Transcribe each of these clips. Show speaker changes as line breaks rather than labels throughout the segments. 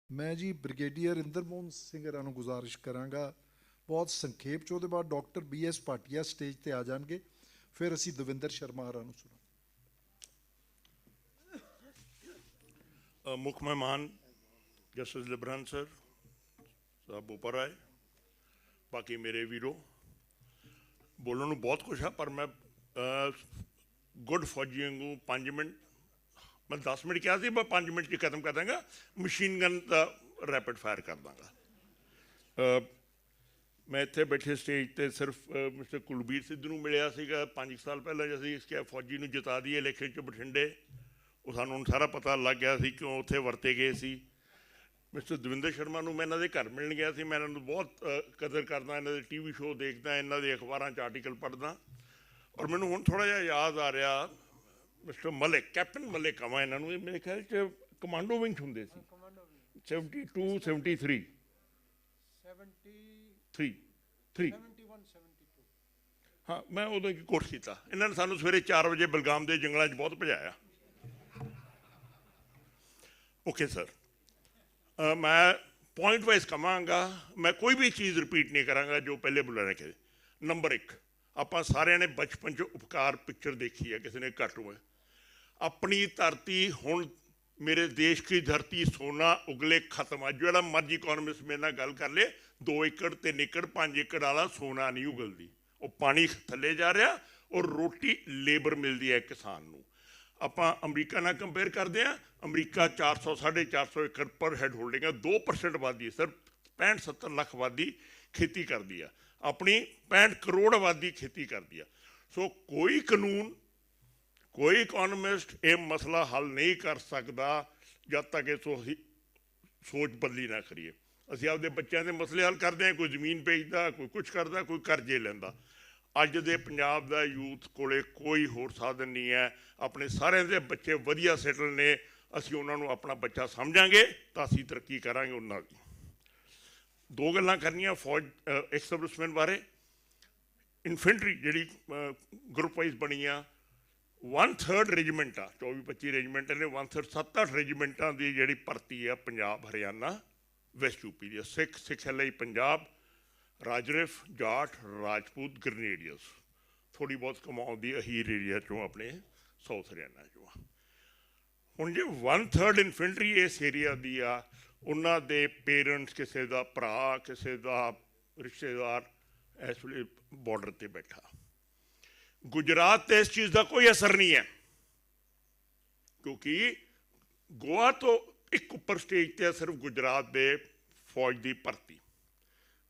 मैं जी ब्रिगेडियर इंद्रमोहन सिंह हਰਾਂ ਨੂੰ ਗੁਜ਼ਾਰਿਸ਼ ਕਰਾਂਗਾ ਬਹੁਤ ਸੰਖੇਪ ਚ। ਉਹਦੇ ਬਾਅਦ ਡਾਕਟਰ BS ਭਾਟੀਆ ਸਟੇਜ ਤੇ ਆ ਜਾਣਗੇ, ਫਿਰ ਅਸੀਂ ਦਵਿੰਦਰ ਸ਼ਰਮਾ ਹਰਾਂ ਨੂੰ ਸੁਣਾਂਗੇ।
ਮੁੱਖ ਮਹਿਮਾਨ ਜਸਟਿਸ ਲਿਬਰਲ ਸਰ ਸਾਹਿਬ ਬੋਪਰਾਏ, ਬਾਕੀ ਮੇਰੇ ਵੀਰੋ, ਬੋਲਣ ਨੂੰ ਬਹੁਤ ਕੁਛ ਆ ਪਰ ਮੈਂ ਗੁੱਡ ਫੌਜੀ ਵਾਂਗੂ 5 ਮਿੰਟ, ਮੈਂ 10 ਮਿੰਟ ਕਿਹਾ ਸੀ, ਮੈਂ 5 ਮਿੰਟ 'ਚ ਖਤਮ ਕਰ ਦਾਂਗਾ। ਮਸ਼ੀਨ ਗਨ ਦਾ ਰੈਪਿਡ ਫਾਇਰ ਕਰ ਦਾਂਗਾ। ਮੈਂ ਇੱਥੇ ਬੈਠੇ ਸਟੇਜ 'ਤੇ ਸਿਰਫ ਮਿਸਟਰ ਕੁਲਬੀਰ ਸਿੱਧੂ ਨੂੰ ਮਿਲਿਆ ਸੀਗਾ 5 ਸਾਲ ਪਹਿਲਾਂ, ਅਸੀਂ ਇਸ ਕਿਹਾ ਫੌਜੀ ਨੂੰ ਜਿਤਾ ਦਈਏ ਇਲੈਕਸ਼ਨ 'ਚ ਬਠਿੰਡੇ। ਉਹ ਸਾਨੂੰ ਹੁਣ ਸਾਰਾ ਪਤਾ ਲੱਗ ਗਿਆ ਸੀ ਕਿਉਂ ਉੱਥੇ ਵਰਤੇ ਗਏ ਸੀ। ਮਿਸਟਰ ਦਵਿੰਦਰ ਸ਼ਰਮਾ ਨੂੰ ਮੈਂ ਇਹਨਾਂ ਦੇ ਘਰ ਮਿਲਣ ਗਿਆ ਸੀ। ਮੈਂ ਇਹਨਾਂ ਨੂੰ ਬਹੁਤ ਕਦਰ ਕਰਦਾ, ਇਹਨਾਂ ਦੇ TV ਸ਼ੋਅ ਦੇਖਦਾ, ਇਹਨਾਂ ਦੇ ਅਖਬਾਰਾਂ 'ਚ ਆਰਟੀਕਲ ਪੜ੍ਹਦਾ। ਔਰ ਮੈਨੂੰ ਹੁਣ ਥੋੜ੍ਹਾ ਜਿਹਾ ਯਾਦ ਆ ਰਿਹਾ, ਮਿਸਟਰ ਮਲਿਕ, ਕੈਪਟਨ ਮਲਿਕ ਕਵਾਂ ਇਹਨਾਂ ਨੂੰ, ਇਹ ਮੇਰੇ ਖਿਆਲ 'ਚ ਕਮਾਂਡੋ ਵਿੰਗ 'ਚ ਹੁੰਦੇ ਸੀ 72 73 ਹਾਂ, ਮੈਂ ਉਦੋਂ ਇੱਕ ਕੋਰਸ ਕੀਤਾ। ਇਹਨਾਂ ਨੇ ਸਾਨੂੰ ਸਵੇਰੇ 4 ਵਜੇ ਬਲਗਾਮ ਦੇ ਜੰਗਲਾਂ 'ਚ ਬਹੁਤ ਭਜਾਇਆ। ਓਕੇ ਸਰ, ਮੈਂ ਪੁਆਇੰਟ ਵਾਈਜ਼ ਕਵਾਂਗਾ, ਮੈਂ ਕੋਈ ਵੀ ਚੀਜ਼ ਰਿਪੀਟ ਨਹੀਂ ਕਰਾਂਗਾ ਜੋ ਪਹਿਲੇ ਬੁਲਾਇਆ ਕਿ। ਨੰਬਰ 1, ਆਪਾਂ ਸਾਰਿਆਂ ਨੇ ਬਚਪਨ 'ਚ ਉਪਕਾਰ ਪਿਕਚਰ ਦੇਖੀ ਹੈ, ਕਿਸੇ ਨੇ ਘੱਟ ਹੋਏ। ਆਪਣੀ ਧਰਤੀ ਹੁਣ ਮੇਰੇ ਦੇਸ਼ ਕੀ ਧਰਤੀ ਸੋਨਾ ਉਗਲੇ ਖਤਮ ਆ। ਜਿਹੜਾ ਮਰਜ਼ੀ ਇਕੋਨਮਿਸਟ ਮੇਰੇ ਨਾਲ ਗੱਲ ਕਰ ਲੇ, 2 ਏਕੜ 3 ਏਕੜ 5 ਏਕੜ ਵਾਲਾ ਸੋਨਾ ਨਹੀਂ ਉਗਲਦੀ। ਉਹ ਪਾਣੀ ਥੱਲੇ ਜਾ ਰਿਹਾ ਔਰ ਰੋਟੀ ਲੇਬਰ ਮਿਲਦੀ ਹੈ ਕਿਸਾਨ ਨੂੰ। ਆਪਾਂ ਅਮਰੀਕਾ ਨਾਲ ਕੰਪੇਅਰ ਕਰਦੇ ਹਾਂ, ਅਮਰੀਕਾ 400 450 ਏਕੜ ਪਰ ਹੈਡ ਹੋਲਡਿੰਗ ਹੈ, 2% ਆਬਾਦੀ ਸਰ 65-70 ਲੱਖ ਆਬਾਦੀ ਖੇਤੀ ਕਰਦੀ ਆ। ਆਪਣੀ 65 ਕਰੋੜ ਆਬਾਦੀ ਖੇਤੀ ਕਰਦੀ ਆ। ਸੋ ਕੋਈ ਕਾਨੂੰਨ, ਕੋਈ ਇਕੋਨਮਿਸਟ ਇਹ ਮਸਲਾ ਹੱਲ ਨਹੀਂ ਕਰ ਸਕਦਾ ਜਦ ਤੱਕ ਇਹ ਸੋਚ ਬਦਲੀ ਨਾ ਕਰੀਏ। ਅਸੀਂ ਆਪਦੇ ਬੱਚਿਆਂ ਦੇ ਮਸਲੇ ਹੱਲ ਕਰਦੇ ਹਾਂ, ਕੋਈ ਜ਼ਮੀਨ ਵੇਚਦਾ, ਕੋਈ ਕੁਛ ਕਰਦਾ, ਕੋਈ ਕਰਜ਼ੇ ਲੈਂਦਾ। ਅੱਜ ਦੇ ਪੰਜਾਬ ਦਾ ਯੂਥ ਕੋਲੇ ਕੋਈ ਹੋਰ ਸਾਧਨ ਨਹੀਂ ਹੈ। ਆਪਣੇ ਸਾਰਿਆਂ ਦੇ ਬੱਚੇ ਵਧੀਆ ਸੈਟਲ ਨੇ, ਅਸੀਂ ਉਹਨਾਂ ਨੂੰ ਆਪਣਾ ਬੱਚਾ ਸਮਝਾਂਗੇ ਤਾਂ ਅਸੀਂ ਤਰੱਕੀ ਕਰਾਂਗੇ ਉਹਨਾਂ ਦੀ। 2 ਗੱਲਾਂ ਕਰਨੀਆਂ ਫੌਜ ਐਕਸ ਸਰਵਿਸਮੈਨ ਬਾਰੇ। ਇਨਫੈਂਟਰੀ ਜਿਹੜੀ ਗਰੁੱਪ ਵਾਈਜ਼ ਬਣੀ ਆ, 1/3 ਰੈਜੀਮੈਂਟ ਆ, 24-25 ਰੈਜੀਮੈਂਟ ਨੇ, 1/3 7-8 ਰੈਜੀਮੈਂਟਾਂ ਦੀ ਜਿਹੜੀ ਭਰਤੀ ਆ ਪੰਜਾਬ ਹਰਿਆਣਾ ਵੈਸਟ ਯੂਪੀ ਦੀ। ਸਿੱਖ ਲਈ ਪੰਜਾਬ, ਰਾਜਰਿਫ, ਜਾਟ, ਰਾਜਪੂਤ, ਗ੍ਰਨੇਡੀਅਰਸ, ਥੋੜ੍ਹੀ ਬਹੁਤ ਕਮਾਉਣ ਦੀ ਅਹੀਰ ਏਰੀਆ 'ਚੋਂ ਆਪਣੇ ਸਾਊਥ ਹਰਿਆਣਾ 'ਚੋਂ। ਹੁਣ ਜੇ 1/3 ਇਨਫੈਂਟਰੀ ਇਸ ਏਰੀਆ ਦੀ ਆ, ਉਹਨਾਂ ਦੇ ਪੇਰੈਂਟਸ, ਕਿਸੇ ਦਾ ਭਰਾ, ਕਿਸੇ ਦਾ ਰਿਸ਼ਤੇਦਾਰ ਇਸ ਵੇਲੇ ਬਾਰਡਰ 'ਤੇ ਬੈਠਾ। ਗੁਜਰਾਤ 'ਤੇ ਇਸ ਚੀਜ਼ ਦਾ ਕੋਈ ਅਸਰ ਨਹੀਂ ਹੈ, ਕਿਉਂਕਿ ਗੋਆ ਤੋਂ ਇੱਕ ਉੱਪਰ ਸਟੇਜ 'ਤੇ ਆ ਸਿਰਫ ਗੁਜਰਾਤ ਦੇ ਫੌਜ ਦੀ ਭਰਤੀ।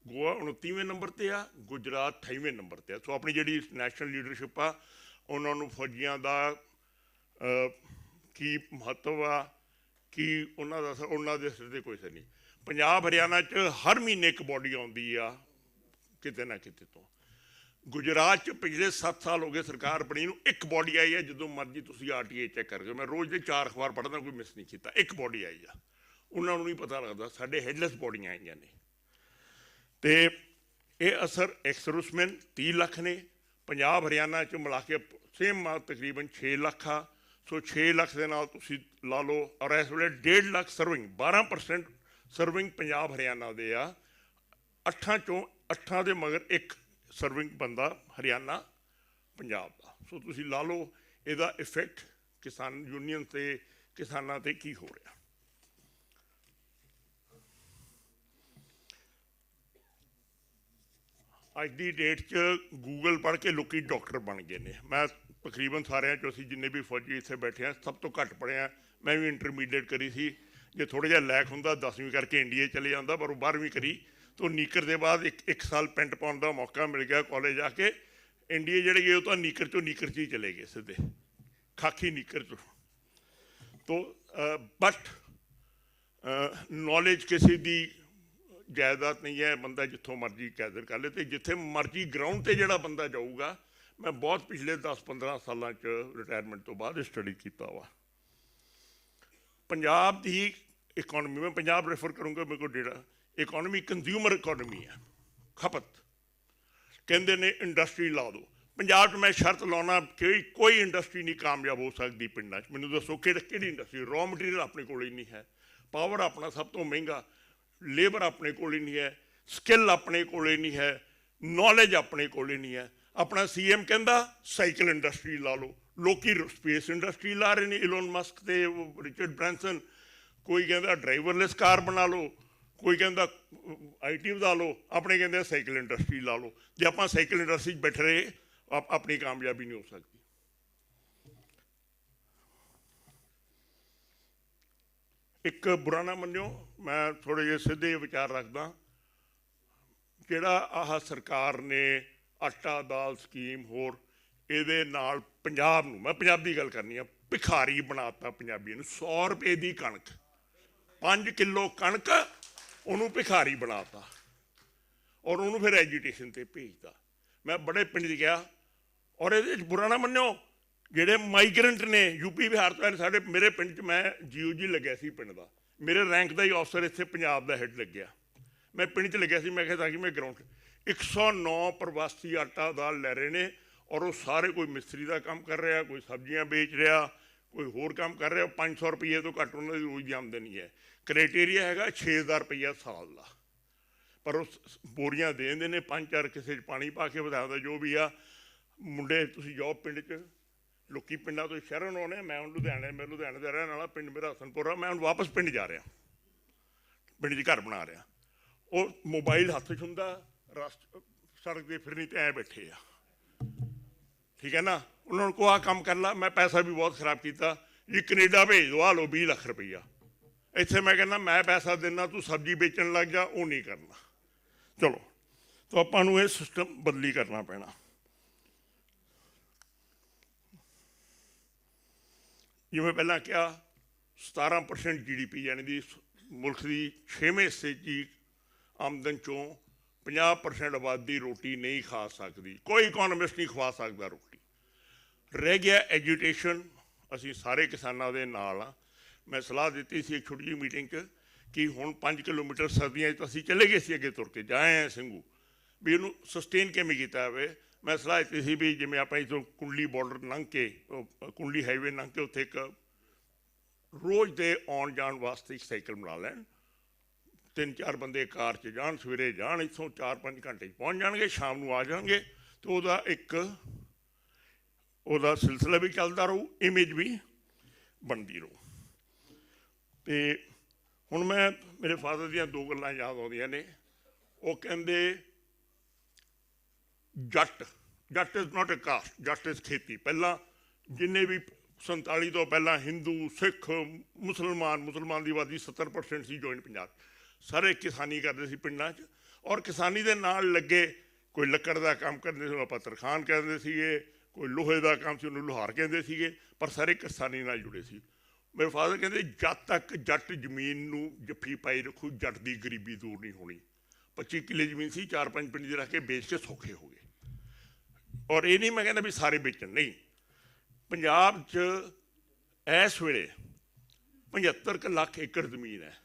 ਗੋਆ 29ਵੇਂ ਨੰਬਰ 'ਤੇ ਆ, ਗੁਜਰਾਤ 28ਵੇਂ ਨੰਬਰ 'ਤੇ ਆ। ਸੋ ਆਪਣੀ ਜਿਹੜੀ ਨੈਸ਼ਨਲ ਲੀਡਰਸ਼ਿਪ ਆ, ਉਹਨਾਂ ਨੂੰ ਫੌਜੀਆਂ ਦਾ ਕੀ ਮਹੱਤਵ ਆ, ਕੀ ਉਹਨਾਂ ਦੇ ਸਿਰ 'ਤੇ ਕੋਈ ਅਸਰ ਨਹੀਂ। ਪੰਜਾਬ ਹਰਿਆਣਾ 'ਚ ਹਰ ਮਹੀਨੇ ਇੱਕ ਬੋਡੀ ਆਉਂਦੀ ਆ ਕਿਤੇ ਨਾ ਕਿਤੇ ਤੋਂ। ਗੁਜਰਾਤ 'ਚ ਪਿਛਲੇ 7 ਸਾਲ ਹੋ ਗਏ ਸਰਕਾਰ ਬਣੀ ਨੂੰ, ਇੱਕ ਬੋਡੀ ਆਈ ਹੈ। ਜਦੋਂ ਮਰਜ਼ੀ ਤੁਸੀਂ RTA ਚੈੱਕ ਕਰਕੇ, ਮੈਂ ਰੋਜ਼ ਦੇ 4 ਅਖਬਾਰ ਪੜ੍ਹਦਾ, ਕੋਈ ਮਿਸ ਨਹੀਂ ਕੀਤਾ, ਇੱਕ ਬੋਡੀ ਆਈ ਆ। ਉਹਨਾਂ ਨੂੰ ਨਹੀਂ ਪਤਾ ਲੱਗਦਾ ਸਾਡੇ ਹੈਡਲੈਸ ਬੋਡੀਆਂ ਆਈਆਂ ਨੇ। ਅਤੇ ਇਹ ਅਸਰ ਐਕਸ ਸਰਵਿਸਮੈਨ 30 ਲੱਖ ਨੇ, ਪੰਜਾਬ ਹਰਿਆਣਾ 'ਚ ਮਿਲਾ ਕੇ ਸੇਮ ਤਕਰੀਬਨ 6 ਲੱਖ ਆ। ਸੋ 6 ਲੱਖ ਦੇ ਨਾਲ ਤੁਸੀਂ ਲਾ ਲਓ, ਔਰ ਇਸ ਵੇਲੇ 1.5 ਲੱਖ ਸਰਵਿੰਗ, 12% ਸਰਵਿੰਗ ਪੰਜਾਬ ਹਰਿਆਣਾ ਦੇ ਆ। 8 ਦੇ ਮਗਰ ਇੱਕ ਸਰਵਿੰਗ ਬੰਦਾ ਹਰਿਆਣਾ ਪੰਜਾਬ ਦਾ। ਸੋ ਤੁਸੀਂ ਲਾ ਲਓ ਇਹਦਾ ਇਫੈਕਟ ਕਿਸਾਨ ਯੂਨੀਅਨ 'ਤੇ, ਕਿਸਾਨਾਂ 'ਤੇ ਕੀ ਹੋ ਰਿਹਾ। ਅੱਜ ਦੀ ਡੇਟ 'ਚ ਗੂਗਲ ਪੜ੍ਹ ਕੇ ਲੋਕੀ ਡਾਕਟਰ ਬਣ ਗਏ ਨੇ। ਮੈਂ ਤਕਰੀਬਨ ਸਾਰਿਆਂ 'ਚੋਂ ਅਸੀਂ ਜਿੰਨੇ ਵੀ ਫੌਜੀ ਇੱਥੇ ਬੈਠੇ ਹਾਂ, ਸਭ ਤੋਂ ਘੱਟ ਪੜ੍ਹਿਆ। ਮੈਂ ਵੀ ਇੰਟਰਮੀਡੀਏਟ ਕਰੀ ਸੀ। ਜੇ ਥੋੜ੍ਹਾ ਜਿਹਾ ਲੈਕ ਹੁੰਦਾ 10ਵੀਂ ਕਰਕੇ ਇੰਡੀਆ ਚਲੇ ਜਾਂਦਾ, ਪਰ ਉਹ 12ਵੀਂ ਕਰੀ। ਤੋਂ ਨੀਕਰ ਦੇ ਬਾਅਦ ਇੱਕ ਸਾਲ ਪੈਂਟ ਪਾਉਣ ਦਾ ਮੌਕਾ ਮਿਲ ਗਿਆ ਕਾਲਜ ਆ ਕੇ। ਇੰਡੀਆ ਜਿਹੜੇ ਗਏ ਉਹ ਤਾਂ ਨੀਕਰ 'ਚ ਹੀ ਚਲੇ ਗਏ ਸਿੱਧੇ, ਖਾਕੀ ਨੀਕਰ 'ਚੋਂ। ਤੋ ਬਟ ਨੌਲੇਜ ਕਿਸੇ ਦੀ ਜਾਇਦਾਦ ਨਹੀਂ ਹੈ, ਬੰਦਾ ਜਿੱਥੋਂ ਮਰਜ਼ੀ ਕੈਦਰ ਕਰ ਲੇ। ਅਤੇ ਜਿੱਥੇ ਮਰਜ਼ੀ ਗਰਾਊਂਡ 'ਤੇ ਜਿਹੜਾ ਬੰਦਾ ਜਾਊਗਾ, ਮੈਂ ਬਹੁਤ ਪਿਛਲੇ 10-15 ਸਾਲਾਂ 'ਚ ਰਿਟਾਇਰਮੈਂਟ ਤੋਂ ਬਾਅਦ ਸਟੱਡੀ ਕੀਤਾ ਵਾ। ਪੰਜਾਬ ਦੀ ਇਕੋਨਮੀ, ਮੈਂ ਪੰਜਾਬ ਰੈਫਰ ਕਰੂੰਗਾ, ਮੇਰੇ ਕੋਲ ਡੇਟਾ। ਇਕੋਨਮੀ ਕੰਜ਼ਿਊਮਰ ਇਕੋਨਮੀ ਹੈ, ਖਪਤ। ਕਹਿੰਦੇ ਨੇ ਇੰਡਸਟਰੀ ਲਾ ਦਿਓ। ਪੰਜਾਬ 'ਚ ਮੈਂ ਸ਼ਰਤ ਲਾਉਣਾ ਕਿ ਕੋਈ ਇੰਡਸਟਰੀ ਨਹੀਂ ਕਾਮਯਾਬ ਹੋ ਸਕਦੀ ਪਿੰਡਾਂ 'ਚ। ਮੈਨੂੰ ਦੱਸੋ ਕਿਹੜੀ ਇੰਡਸਟਰੀ? ਰॉ ਮਟੀਰੀਅਲ ਆਪਣੇ ਕੋਲ ਹੀ ਨਹੀਂ ਹੈ। ਪਾਵਰ ਆਪਣਾ ਸਭ ਤੋਂ ਮਹਿੰਗਾ, ਲੇਬਰ ਆਪਣੇ ਕੋਲ ਹੀ ਨਹੀਂ ਹੈ, ਸਕਿੱਲ ਆਪਣੇ ਕੋਲ ਨਹੀਂ ਹੈ, ਨੌਲੇਜ ਆਪਣੇ ਕੋਲ ਨਹੀਂ ਹੈ। ਆਪਣਾ CM ਕਹਿੰਦਾ ਸਾਈਕਲ ਇੰਡਸਟਰੀ ਲਾ ਲਓ, ਲੋਕੀ ਸਪੇਸ ਇੰਡਸਟਰੀ ਲਾ ਰਹੇ ਨੇ, ਇਲੋਨ ਮਸਕ ਤੇ ਰਿਚਰਡ ਬ੍ਰੈਂਸਨ। ਕੋਈ ਕਹਿੰਦਾ ਡਰਾਈਵਰਲੈਸ ਕਾਰ ਬਣਾ ਲਓ, ਕੋਈ ਕਹਿੰਦਾ IT ਵਧਾ ਲਓ, ਆਪਣੇ ਕਹਿੰਦੇ ਸਾਈਕਲ ਇੰਡਸਟਰੀ ਲਾ ਲਓ। ਜੇ ਆਪਾਂ ਸਾਈਕਲ ਇੰਡਸਟਰੀ 'ਚ ਬੈਠੇ ਰਹੇ ਆਪਣੀ ਕਾਮਯਾਬੀ ਨਹੀਂ ਹੋ ਸਕਦੀ। ਇੱਕ ਬੁਰਾ ਨਾ ਮੰਨਿਓ, ਮੈਂ ਥੋੜ੍ਹੇ ਜਿਹੇ ਸਿੱਧੇ ਵਿਚਾਰ ਰੱਖਦਾ। ਜਿਹੜਾ ਆਹ ਸਰਕਾਰ ਨੇ ਆਟਾ ਦਾਲ ਸਕੀਮ ਹੋਰ ਇਹਦੇ ਨਾਲ ਪੰਜਾਬ ਨੂੰ, ਮੈਂ ਪੰਜਾਬ ਦੀ ਗੱਲ ਕਰਨੀ ਆ, ਭਿਖਾਰੀ ਬਣਾਤਾ ਪੰਜਾਬੀਆਂ ਨੂੰ। 100 ਰੁਪਏ ਦੀ ਕਣਕ, 5 ਕਿਲੋ ਕਣਕ ਉਹਨੂੰ ਭਿਖਾਰੀ ਬਣਾਤਾ ਔਰ ਉਹਨੂੰ ਫਿਰ ਐਜੂਟੇਸ਼ਨ ਤੇ ਭੇਜਦਾ। ਮੈਂ ਬੜੇ ਪਿੰਡ 'ਚ ਗਿਆ ਔਰ ਇਹਦੇ 'ਚ ਬੁਰਾ ਨਾ ਮੰਨਿਓ, ਜਿਹੜੇ ਮਾਈਗਰੈਂਟ ਨੇ UP ਬਿਹਾਰ ਤੋਂ ਆਏ ਸਾਡੇ, ਮੇਰੇ ਪਿੰਡ 'ਚ ਮੈਂ GOG ਲੱਗਿਆ ਸੀ ਪਿੰਡ ਦਾ, ਮੇਰੇ ਰੈਂਕ ਦਾ ਹੀ ਅਫਸਰ ਇੱਥੇ ਪੰਜਾਬ ਦਾ ਹੈੱਡ ਲੱਗਿਆ। ਮੈਂ ਪਿੰਡ 'ਚ ਲੱਗਿਆ ਸੀ, ਮੈਂ ਕਿਹਾ ਤਾਂ ਕਿ ਮੈਂ ਗਰਾਊਂਡ 109 ਪ੍ਰਵਾਸੀ ਆਟਾ ਦਾਲ ਲੈ ਰਹੇ ਨੇ ਔਰ ਉਹ ਸਾਰੇ, ਕੋਈ ਮਿਸਤਰੀ ਦਾ ਕੰਮ ਕਰ ਰਿਹਾ, ਕੋਈ ਸਬਜ਼ੀਆਂ ਵੇਚ ਰਿਹਾ, ਕੋਈ ਹੋਰ ਕੰਮ ਕਰ ਰਿਹਾ। 500 ਰੁਪਏ ਤੋਂ ਘੱਟ ਉਹਨਾਂ ਦੀ ਰੋਜ਼ ਦੀ ਆਮਦਨੀ ਹੈ। ਕ੍ਰਾਈਟੇਰੀਆ ਹੈਗਾ 6000 ਰੁਪਈਆ ਸਾਲ ਦਾ, ਪਰ ਉਹ ਬੋਰੀਆਂ ਦੇ ਦਿੰਦੇ ਨੇ, 5-4 ਕਿਸੇ 'ਚ ਪਾਣੀ ਪਾ ਕੇ ਵਧਾ ਦਿੰਦਾ। ਜੋ ਵੀ ਆ ਮੁੰਡੇ, ਤੁਸੀਂ ਜਾਓ ਪਿੰਡ 'ਚ, ਲੋਕੀ ਪਿੰਡਾਂ ਤੋਂ ਸ਼ਹਿਰਾਂ ਨੂੰ ਆਉਂਦੇ। ਮੈਂ ਹੁਣ ਮੈਂ ਲੁਧਿਆਣੇ ਦਾ ਰਹਿਣ ਵਾਲਾ, ਪਿੰਡ ਮੇਰਾ ਹਸਨਪੁਰ ਆ। ਮੈਂ ਹੁਣ ਵਾਪਸ ਪਿੰਡ ਜਾ ਰਿਹਾ, ਪਿੰਡ 'ਚ ਘਰ ਬਣਾ ਰਿਹਾ। ਉਹ ਮੋਬਾਈਲ ਹੱਥ 'ਚ ਹੁੰਦਾ, ਸੜਕ ਦੇ ਫਿਰਨੀ ਤੇ ਐਂ ਬੈਠੇ ਆ, ਠੀਕ ਹੈ ਨਾ। ਉਹਨਾਂ ਨੂੰ ਕੋ ਆਹ ਕੰਮ ਕਰ ਲਾ। ਮੈਂ ਪੈਸਾ ਵੀ ਬਹੁਤ ਖਰਾਬ ਕੀਤਾ ਜੀ, ਕੈਨੇਡਾ ਭੇਜ ਦਓ, ਆ ਲਓ 20 ਲੱਖ ਰੁਪਈਆ। ਇੱਥੇ ਮੈਂ ਕਹਿੰਦਾ ਮੈਂ ਪੈਸਾ ਦਿੰਦਾ, ਤੂੰ ਸਬਜ਼ੀ ਵੇਚਣ ਲੱਗ ਜਾ, ਉਹ ਨਹੀਂ ਕਰਨਾ। ਚਲੋ, ਤਾਂ ਆਪਾਂ ਨੂੰ ਇਹ ਸਿਸਟਮ ਬਦਲੀ ਕਰਨਾ ਪੈਣਾ। ਜਿਵੇਂ ਪਹਿਲਾਂ ਕਿਹਾ, 17% GDP ਯਾਨੀ ਦੀ ਮੁਲਕ ਦੀ 6ਵੇਂ ਹਿੱਸੇ 'ਚ ਆਮਦਨ 'ਚੋਂ 50% ਆਬਾਦੀ ਰੋਟੀ ਨਹੀਂ ਖਾ ਸਕਦੀ। ਕੋਈ ਇਕੋਨੋਮਿਸਟ ਨਹੀਂ ਖਵਾ ਸਕਦਾ ਰੋਟੀ। ਰਹਿ ਗਿਆ ਐਜੂਟੇਸ਼ਨ। ਅਸੀਂ ਸਾਰੇ ਕਿਸਾਨਾਂ ਦੇ ਨਾਲ ਆ। ਮੈਂ ਸਲਾਹ ਦਿੱਤੀ ਸੀ ਇੱਕ ਛੋਟੀ ਜਿਹੀ ਮੀਟਿੰਗ 'ਚ ਕਿ ਹੁਣ 5 ਕਿਲੋਮੀਟਰ ਸਰਦੀਆਂ 'ਚ ਅਸੀਂ ਚਲੇ ਗਏ ਸੀ, ਅੱਗੇ ਤੁਰ ਕੇ ਜਾਏ ਹਾਂ ਸਿੰਘੂ, ਵੀ ਇਹਨੂੰ ਸਸਟੇਨ ਕਿਵੇਂ ਕੀਤਾ ਜਾਵੇ। ਮੈਂ ਸਲਾਹ ਦਿੱਤੀ ਸੀ ਵੀ ਜਿਵੇਂ ਆਪਾਂ ਇੱਥੋਂ ਕੁੰਡਲੀ ਬਾਰਡਰ ਲੰਘ ਕੇ, ਕੁੰਡਲੀ ਹਾਈਵੇ ਲੰਘ ਕੇ, ਉੱਥੇ ਇੱਕ ਰੋਜ਼ ਦੇ ਆਉਣ ਜਾਣ ਵਾਸਤੇ ਇੱਕ ਸਾਈਕਲ ਬਣਾ ਲੈਣ। 3-4 ਬੰਦੇ ਕਾਰ 'ਚ ਜਾਣ, ਸਵੇਰੇ ਜਾਣ, ਇੱਥੋਂ 4-5 ਘੰਟੇ 'ਚ ਪਹੁੰਚ ਜਾਣਗੇ, ਸ਼ਾਮ ਨੂੰ ਆ ਜਾਣਗੇ। ਅਤੇ ਉਹਦਾ ਸਿਲਸਿਲਾ ਵੀ ਚੱਲਦਾ ਰਹੂ, ਇਮੇਜ ਵੀ ਬਣਦੀ ਰਹੂ। ਅਤੇ ਹੁਣ ਮੇਰੇ ਫਾਦਰ ਦੀਆਂ 2 ਗੱਲਾਂ ਯਾਦ ਆਉਂਦੀਆਂ ਨੇ। ਉਹ ਕਹਿੰਦੇ ਜੱਟ ਇਜ਼ ਨਾਟ ਅ ਕਾਸਟ, ਜੱਟ ਇਜ਼ ਖੇਤੀ। ਪਹਿਲਾਂ ਜਿੰਨੇ ਵੀ 47 ਤੋਂ ਪਹਿਲਾਂ ਹਿੰਦੂ, ਸਿੱਖ, ਮੁਸਲਮਾਨ ਦੀ ਆਬਾਦੀ 70% ਸੀ ਜੁਆਇੰਟ ਪੰਜਾਬ। ਸਾਰੇ ਕਿਸਾਨੀ ਕਰਦੇ ਸੀ ਪਿੰਡਾਂ 'ਚ, ਔਰ ਕਿਸਾਨੀ ਦੇ ਨਾਲ ਲੱਗੇ, ਕੋਈ ਲੱਕੜ ਦਾ ਕੰਮ ਕਰਦੇ ਸੀ, ਉਹਨੂੰ ਆਪਾਂ ਤਰਖਾਨ ਕਹਿੰਦੇ ਸੀਗੇ, ਕੋਈ ਲੋਹੇ ਦਾ ਕੰਮ ਸੀ, ਉਹਨੂੰ ਲੁਹਾਰ ਕਹਿੰਦੇ ਸੀਗੇ, ਪਰ ਸਾਰੇ ਕਿਸਾਨੀ ਨਾਲ ਜੁੜੇ ਸੀ। ਮੇਰੇ ਫਾਦਰ ਕਹਿੰਦੇ ਜਦ ਤੱਕ ਜੱਟ ਜ਼ਮੀਨ ਨੂੰ ਜੱਫੀ ਪਾਈ ਰੱਖੂ, ਜੱਟ ਦੀ ਗਰੀਬੀ ਦੂਰ ਨਹੀਂ ਹੋਣੀ। 25 ਕਿੱਲੇ ਜ਼ਮੀਨ ਸੀ, 4-5 ਪਿੰਡ 'ਚ ਰੱਖ ਕੇ ਵੇਚ ਕੇ ਸੌਖੇ ਹੋ ਗਏ। ਔਰ ਇਹ ਨਹੀਂ ਮੈਂ ਕਹਿੰਦਾ ਵੀ ਸਾਰੇ ਵੇਚਣ, ਨਹੀਂ। ਪੰਜਾਬ 'ਚ ਇਸ ਵੇਲੇ 75 ਲੱਖ ਏਕੜ ਜ਼ਮੀਨ ਹੈ।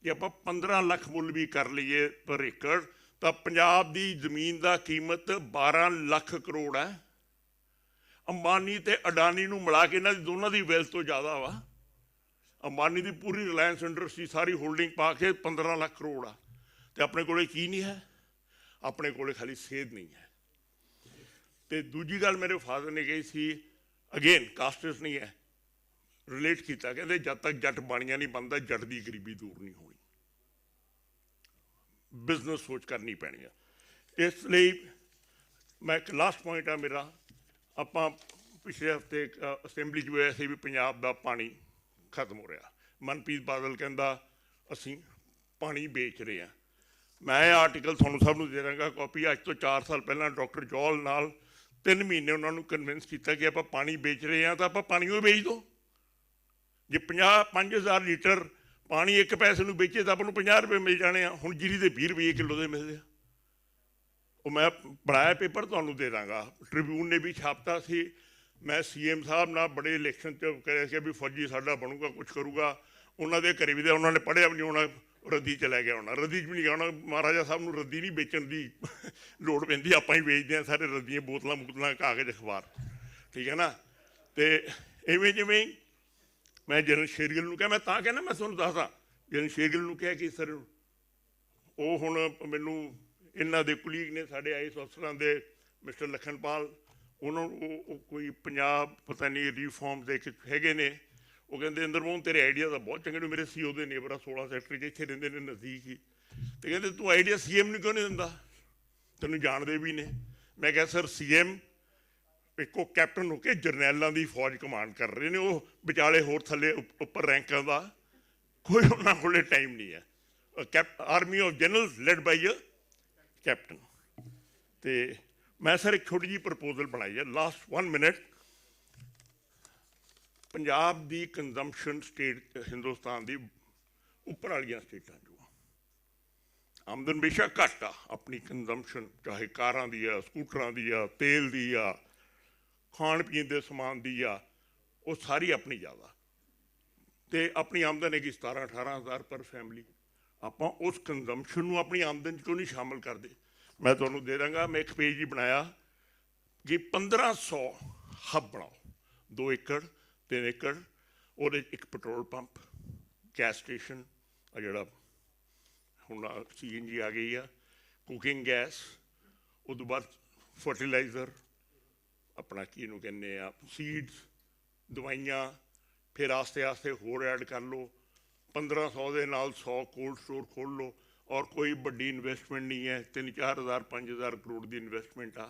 ਜੇ ਆਪਾਂ 15 ਲੱਖ ਮੁੱਲ ਵੀ ਕਰ ਲਈਏ ਪਰ ਏਕੜ, ਤਾਂ ਪੰਜਾਬ ਦੀ ਜ਼ਮੀਨ ਦਾ ਕੀਮਤ 12 ਲੱਖ ਕਰੋੜ ਹੈ। ਅੰਬਾਨੀ ਤੇ ਅਡਾਨੀ ਨੂੰ ਮਿਲਾ ਕੇ ਇਹਨਾਂ ਦੀ ਦੋਨਾਂ ਦੀ ਵੈਲਥ ਤੋਂ ਜ਼ਿਆਦਾ ਵਾ। ਅੰਬਾਨੀ ਦੀ ਪੂਰੀ ਰਿਲਾਇੰਸ ਇੰਡਸਟਰੀ ਸਾਰੀ ਹੋਲਡਿੰਗ ਪਾ ਕੇ 15 ਲੱਖ ਕਰੋੜ ਆ। ਅਤੇ ਆਪਣੇ ਕੋਲ ਕੀ ਨਹੀਂ ਹੈ? ਆਪਣੇ ਕੋਲ ਖਾਲੀ ਸੇਧ ਨਹੀਂ ਹੈ। ਅਤੇ ਦੂਜੀ ਗੱਲ ਮੇਰੇ ਫਾਦਰ ਨੇ ਕਹੀ ਸੀ, ਅਗੇਨ ਕਾਸਟਿਸ ਨਹੀਂ ਹੈ, ਰਿਲੇਟ ਕੀਤਾ, ਕਹਿੰਦੇ ਜਦ ਤੱਕ ਜੱਟ ਬਾਣੀਆਂ ਨਹੀਂ ਬਣਦਾ, ਜੱਟ ਦੀ ਗਰੀਬੀ ਦੂਰ ਨਹੀਂ ਹੋਣੀ। ਬਿਜ਼ਨਸ ਸੋਚ ਕਰਨੀ ਪੈਣੀ ਆ। ਇਸ ਲਈ ਮੈਂ ਇੱਕ ਲਾਸਟ ਪੁਆਇੰਟ ਆ ਮੇਰਾ, ਆਪਾਂ ਪਿਛਲੇ ਹਫ਼ਤੇ ਅਸੈਂਬਲੀ 'ਚ ਹੋਇਆ ਸੀ ਵੀ ਪੰਜਾਬ ਦਾ ਪਾਣੀ ਖਤਮ ਹੋ ਰਿਹਾ। ਮਨਪ੍ਰੀਤ ਬਾਦਲ ਕਹਿੰਦਾ ਅਸੀਂ ਪਾਣੀ ਵੇਚ ਰਹੇ ਹਾਂ। ਮੈਂ ਇਹ ਆਰਟੀਕਲ ਤੁਹਾਨੂੰ ਸਭ ਨੂੰ ਦੇ ਦਾਂਗਾ ਕਾਪੀ। ਅੱਜ ਤੋਂ 4 ਸਾਲ ਪਹਿਲਾਂ ਡਾਕਟਰ ਜੌਹਲ ਨਾਲ 3 ਮਹੀਨੇ ਉਹਨਾਂ ਨੂੰ ਕਨਵਿੰਸ ਕੀਤਾ ਕਿ ਆਪਾਂ ਪਾਣੀ ਵੇਚ ਰਹੇ ਹਾਂ ਤਾਂ ਆਪਾਂ ਪਾਣੀ ਉਹ ਵੇਚ ਦਿਓ। ਜੇ 5,000 ਲੀਟਰ ਪਾਣੀ 1 ਪੈਸੇ ਨੂੰ ਵੇਚੇ ਤਾਂ ਆਪਾਂ ਨੂੰ 50 ਰੁਪਏ ਮਿਲ ਜਾਣੇ ਆ। ਹੁਣ ਜੀਰੀ ਦੇ 20 ਰੁਪਏ ਕਿਲੋ ਦੇ ਮਿਲਦੇ ਆ। ਉਹ ਮੈਂ ਬਣਾਇਆ ਪੇਪਰ ਤੁਹਾਨੂੰ ਦੇ ਦਾਂਗਾ, ਟ੍ਰਿਬਿਊਨ ਨੇ ਵੀ ਛਾਪਤਾ ਸੀ। ਮੈਂ CM ਸਾਹਿਬ ਨਾਲ ਬੜੇ ਇਲੈਕਸ਼ਨ 'ਚ ਕਰਿਆ ਸੀ ਵੀ ਫੌਜੀ ਸਾਡਾ ਬਣੂਗਾ, ਕੁਛ ਕਰੂਗਾ। ਉਹਨਾਂ ਦੇ ਘਰੇ ਵੀ ਉਹਨਾਂ ਨੇ ਪੜ੍ਹਿਆ ਵੀ ਨਹੀਂ ਹੋਣਾ, ਰੱਦੀ 'ਚ ਲੈ ਗਿਆ ਹੋਣਾ। ਰੱਦੀ 'ਚ ਵੀ ਨਹੀਂ ਗਿਆ ਹੋਣਾ। ਮਹਾਰਾਜਾ ਸਾਹਿਬ ਨੂੰ ਰੱਦੀ ਨਹੀਂ ਵੇਚਣ ਦੀ ਲੋੜ ਪੈਂਦੀ, ਆਪਾਂ ਹੀ ਵੇਚਦੇ ਹਾਂ ਸਾਰੇ ਰੱਦੀਆਂ, ਬੋਤਲਾਂ ਕਾਗਜ਼ ਅਖਬਾਰ, ਠੀਕ ਹੈ ਨਾ। ਅਤੇ ਇਵੇਂ ਜਿਵੇਂ ਮੈਂ ਜਨਰਲ ਸ਼ੇਰਗਿੱਲ ਨੂੰ ਕਿਹਾ, ਮੈਂ ਤਾਂ ਕਹਿੰਦਾ, ਮੈਂ ਤੁਹਾਨੂੰ ਦੱਸਦਾ ਜਨ ਸ਼ੇਗਲ ਨੂੰ ਕਿਹਾ ਕਿ ਸਰ ਉਹ ਹੁਣ ਮੈਨੂੰ ਇਹਨਾਂ ਦੇ ਕੁਲੀਗ ਨੇ ਸਾਡੇ ਆਈਐਸ ਅਫਸਰਾਂ ਦੇ ਮਿਸਟਰ ਲਖਨਪਾਲ ਉਹਨਾਂ ਨੂੰ ਉਹ ਕੋਈ ਪੰਜਾਬ ਪਤਾ ਨਹੀਂ ਰੀਫਾਰਮ ਦੇ ਹੈਗੇ ਨੇ ਉਹ ਕਹਿੰਦੇ ਇੰਦਰ ਮੋਹਨ ਤੇਰੇ ਆਈਡੀਆ ਤਾਂ ਬਹੁਤ ਚੰਗੇ ਨੇ ਮੇਰੇ ਸੀਓ ਦੇ ਨੇਬਰ ਆ 16 ਸੈਕਟਰੀ 'ਚ ਇੱਥੇ ਰਹਿੰਦੇ ਨੇ ਨਜ਼ਦੀਕ ਹੀ ਅਤੇ ਕਹਿੰਦੇ ਤੂੰ ਆਈਡੀਆ ਸੀਐਮ ਨੂੰ ਕਿਉਂ ਨਹੀਂ ਦਿੰਦਾ ਤੈਨੂੰ ਜਾਣਦੇ ਵੀ ਨੇ ਮੈਂ ਕਿਹਾ ਸਰ ਸੀਐਮ ਇੱਕੋ ਕੈਪਟਨ ਹੋ ਕੇ ਜਰਨੈਲਾਂ ਦੀ ਫੌਜ ਕਮਾਂਡ ਕਰ ਰਹੇ ਨੇ ਉਹ ਵਿਚਾਲੇ ਹੋਰ ਥੱਲੇ ਉੱਪਰ ਰੈਂਕਾਂ ਦਾ ਕੋਈ ਉਹਨਾਂ ਕੋਲੇ ਟਾਈਮ ਨਹੀਂ ਹੈ army of general led by a captain ਅਤੇ ਮੈਂ ਸਰ ਇੱਕ ਛੋਟੀ ਜਿਹੀ ਪ੍ਰਪੋਜ਼ਲ ਬਣਾਈ ਹੈ ਲਾਸਟ 1 ਮਿੰਟ ਪੰਜਾਬ ਦੀ ਕੰਜ਼ੰਪਸ਼ਨ ਸਟੇਟ ਹਿੰਦੁਸਤਾਨ ਦੀ ਉੱਪਰ ਵਾਲੀਆਂ ਸਟੇਟਾਂ 'ਚੋਂ ਆਮਦਨ ਬੇਸ਼ੱਕ ਘੱਟ ਆ ਆਪਣੀ ਕੰਜ਼ੰਪਸ਼ਨ ਚਾਹੇ ਕਾਰਾਂ ਦੀ ਆ ਸਕੂਟਰਾਂ ਦੀ ਆ ਤੇਲ ਦੀ ਆ ਖਾਣ ਪੀਣ ਦੇ ਸਮਾਨ ਦੀ ਆ ਉਹ ਸਾਰੀ ਆਪਣੀ ਜ਼ਿਆਦਾ ਅਤੇ ਆਪਣੀ ਆਮਦਨ ਹੈਗੀ 17-18 ਹਜ਼ਾਰ ਪਰ ਫੈਮਿਲੀ ਆਪਾਂ ਉਸ ਕੰਜ਼ੰਪਸ਼ਨ ਨੂੰ ਆਪਣੀ ਆਮਦਨ 'ਚ ਕਿਉਂ ਨਹੀਂ ਸ਼ਾਮਲ ਕਰਦੇ ਮੈਂ ਤੁਹਾਨੂੰ ਦੇ ਦਾਂਗਾ ਮੈਂ ਇੱਕ ਪੇਜ ਹੀ ਬਣਾਇਆ ਕਿ 1500 ਹੱਬ ਬਣਾਓ 2 ਏਕੜ 3 ਏਕੜ ਉਹਦੇ ਇੱਕ ਪੈਟਰੋਲ ਪੰਪ ਗੈਸ ਸਟੇਸ਼ਨ ਆ ਜਿਹੜਾ ਹੁਣ CNG ਆ ਗਈ ਆ ਕੁਕਿੰਗ ਗੈਸ ਉਹ ਤੋਂ ਬਾਅਦ ਫਰਟੀਲਾਈਜ਼ਰ ਆਪਣਾ ਕੀ ਇਹਨੂੰ ਕਹਿੰਦੇ ਆ ਸੀਡਸ ਦਵਾਈਆਂ ਫਿਰ ਆਸਤੇ ਆਸਤੇ ਹੋਰ ਐਡ ਕਰ ਲਓ 1500 ਦੇ ਨਾਲ 100 ਕੋਲਡ ਸਟੋਰ ਖੋਲ੍ਹ ਲਓ ਔਰ ਕੋਈ ਵੱਡੀ ਇਨਵੈਸਟਮੈਂਟ ਨਹੀਂ ਹੈ 3-4 ਹਜ਼ਾਰ 5,000 ਕਰੋੜ ਦੀ ਇਨਵੈਸਟਮੈਂਟ ਆ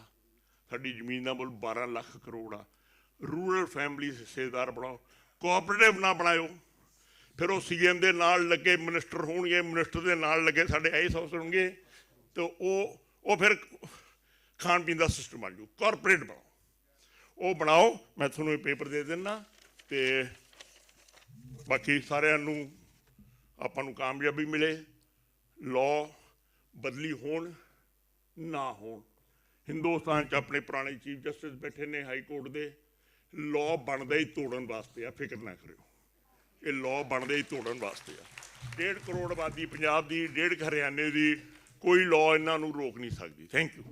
ਸਾਡੀ ਜ਼ਮੀਨ ਦਾ ਮੁੱਲ 12 ਲੱਖ ਕਰੋੜ ਆ ਰੂਰਲ ਫੈਮਲੀਜ਼ ਹਿੱਸੇਦਾਰ ਬਣਾਓ ਕੋਆਪਰੇਟਿਵ ਨਾ ਬਣਾਇਓ ਫਿਰ ਉਹ CM ਦੇ ਨਾਲ ਲੱਗੇ ਮਿਨਿਸਟਰ ਹੋਣਗੇ ਮਿਨਿਸਟਰ ਦੇ ਨਾਲ ਲੱਗੇ ਸਾਡੇ ਆਈਐਸ ਅਫਸਰ ਹੋਣਗੇ ਅਤੇ ਉਹ ਫਿਰ ਖਾਣ ਪੀਣ ਦਾ ਸਿਸਟਮ ਬਣ ਜਾਊ ਕਾਰਪੋਰੇਟ ਬਣਾਓ ਉਹ ਬਣਾਓ ਮੈਂ ਤੁਹਾਨੂੰ ਇਹ ਪੇਪਰ ਦੇ ਦਿੰਦਾ ਅਤੇ ਬਾਕੀ ਸਾਰਿਆਂ ਨੂੰ ਆਪਾਂ ਨੂੰ ਕਾਮਯਾਬੀ ਮਿਲੇ ਲਾਅ ਬਦਲੀ ਹੋਣ ਨਾ ਹੋਣ ਹਿੰਦੁਸਤਾਨ 'ਚ ਆਪਣੇ ਪੁਰਾਣੇ ਚੀਫ ਜਸਟਿਸ ਬੈਠੇ ਨੇ ਹਾਈ ਕੋਰਟ ਦੇ ਲਾਅ ਬਣਦਾ ਹੀ ਤੋੜਨ ਵਾਸਤੇ ਆ ਫਿਕਰ ਨਾ ਕਰਿਓ ਇਹ ਲਾਅ ਬਣਦੇ ਹੀ ਤੋੜਨ ਵਾਸਤੇ ਆ 1.5 ਕਰੋੜ ਆਬਾਦੀ ਪੰਜਾਬ ਦੀ 1.5 ਹਰਿਆਣੇ ਦੀ ਕੋਈ ਲਾਅ ਇਹਨਾਂ ਨੂੰ ਰੋਕ ਨਹੀਂ ਸਕਦੀ thank you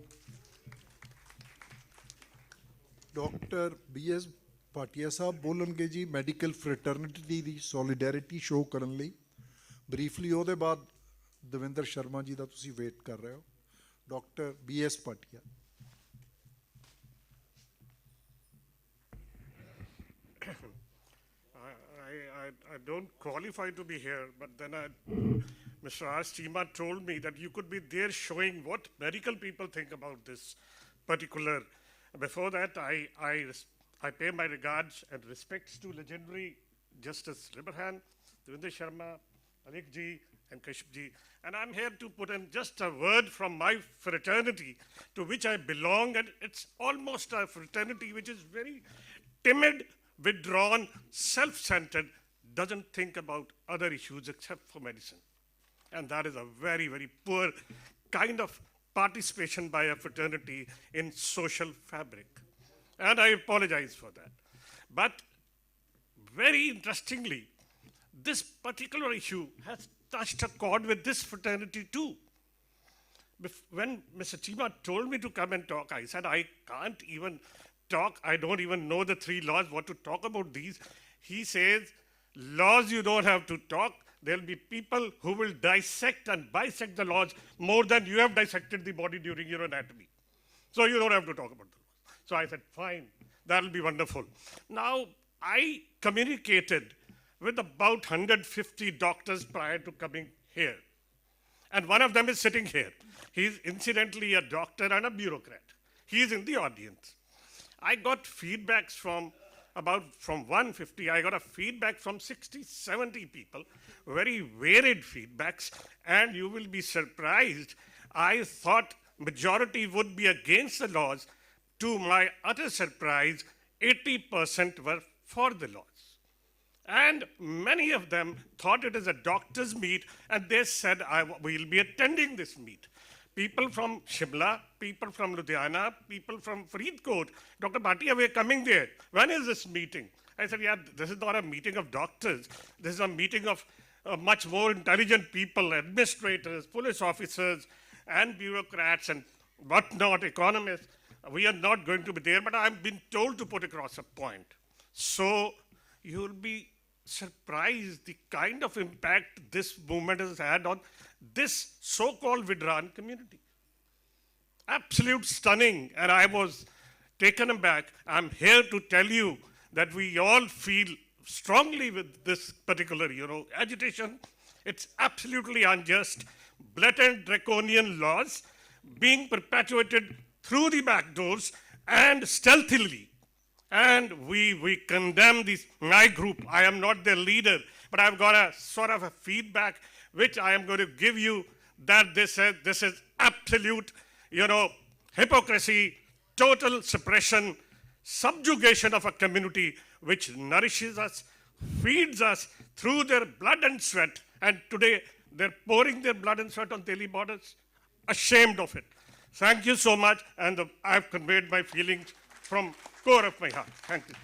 doctor BS Bhatia ਸਾਹਿਬ ਬੋਲਣਗੇ ਜੀ ਮੈਡੀਕਲ ਫਰੈਟਰਨਿਟੀ ਦੀ ਸੋਲੀਡੈਰਿਟੀ ਸ਼ੋਅ ਕਰਨ ਲਈ ਬਰੀਫਲੀ ਉਹਦੇ ਬਾਅਦ ਦਵਿੰਦਰ ਸ਼ਰਮਾ ਜੀ ਦਾ ਤੁਸੀਂ ਵੇਟ ਕਰ ਰਹੇ ਹੋ doctor BS Bhatia
I don't qualify to be here, but then Mr. R. Chima told me that you could be there showing what medical people think about this particular. Before that, I pay my regards and respects to legendary Justice Liberhan, Devinder Sharma, Alik ji, and Kashyap ji. And I'm here to put in just a word from my fraternity to which I belong, and it's almost a fraternity which is very timid, withdrawn, self-centered, doesn't think about other issues except for medicine. And that is a very, very poor kind of participation by a fraternity in social fabric. And I apologize for that. But very interestingly, this particular issue has touched a chord with this fraternity too. When Mr. Chima told me to come and talk, I said, I can't even talk. I don't even know the 3 laws, what to talk about these. He says, laws you don't have to talk. There'll be people who will dissect and bisect the laws more than you have dissected the body during your anatomy. So you don't have to talk about the laws. So I said, fine, that'll be wonderful. Now, I communicated with about 150 doctors prior to coming here. And one of them is sitting here. He's incidentally a doctor and a bureaucrat. He's in the audience. I got feedbacks from 150, I got a feedback from 60, 70 people, very varied feedbacks, and you will be surprised. I thought majority would be against the laws. To my utter surprise, 80% were for the laws. And many of them thought it is a doctor's meet, and they said, we'll be attending this meet. People from Shimla, people from Ludhiana, people from Faridkot. Dr. Bhatia, we're coming there. When is this meeting? I said, yeah, this is not a meeting of doctors. This is a meeting of much more intelligent people, administrators, police officers, and bureaucrats, and whatnot, economists. We are not going to be there, but I've been told to put across a point. So you'll be surprised the kind of impact this movement has had on this so-called Vidran community. Absolute stunning, and I was taken aback. I'm here to tell you that we all feel strongly with this particular, agitation. It's absolutely unjust, blatant draconian laws being perpetuated through the back doors and stealthily. And we condemn this. My group, I am not their leader, but I've got a sort of a feedback which I am going to give you, that this is absolute, hypocrisy, total suppression, subjugation of a community which nourishes us, feeds us through their blood and sweat. And today they're pouring their blood and sweat on Delhi borders. Ashamed of it. Thank you so much, and I've conveyed my feelings from core of my heart. Thank you.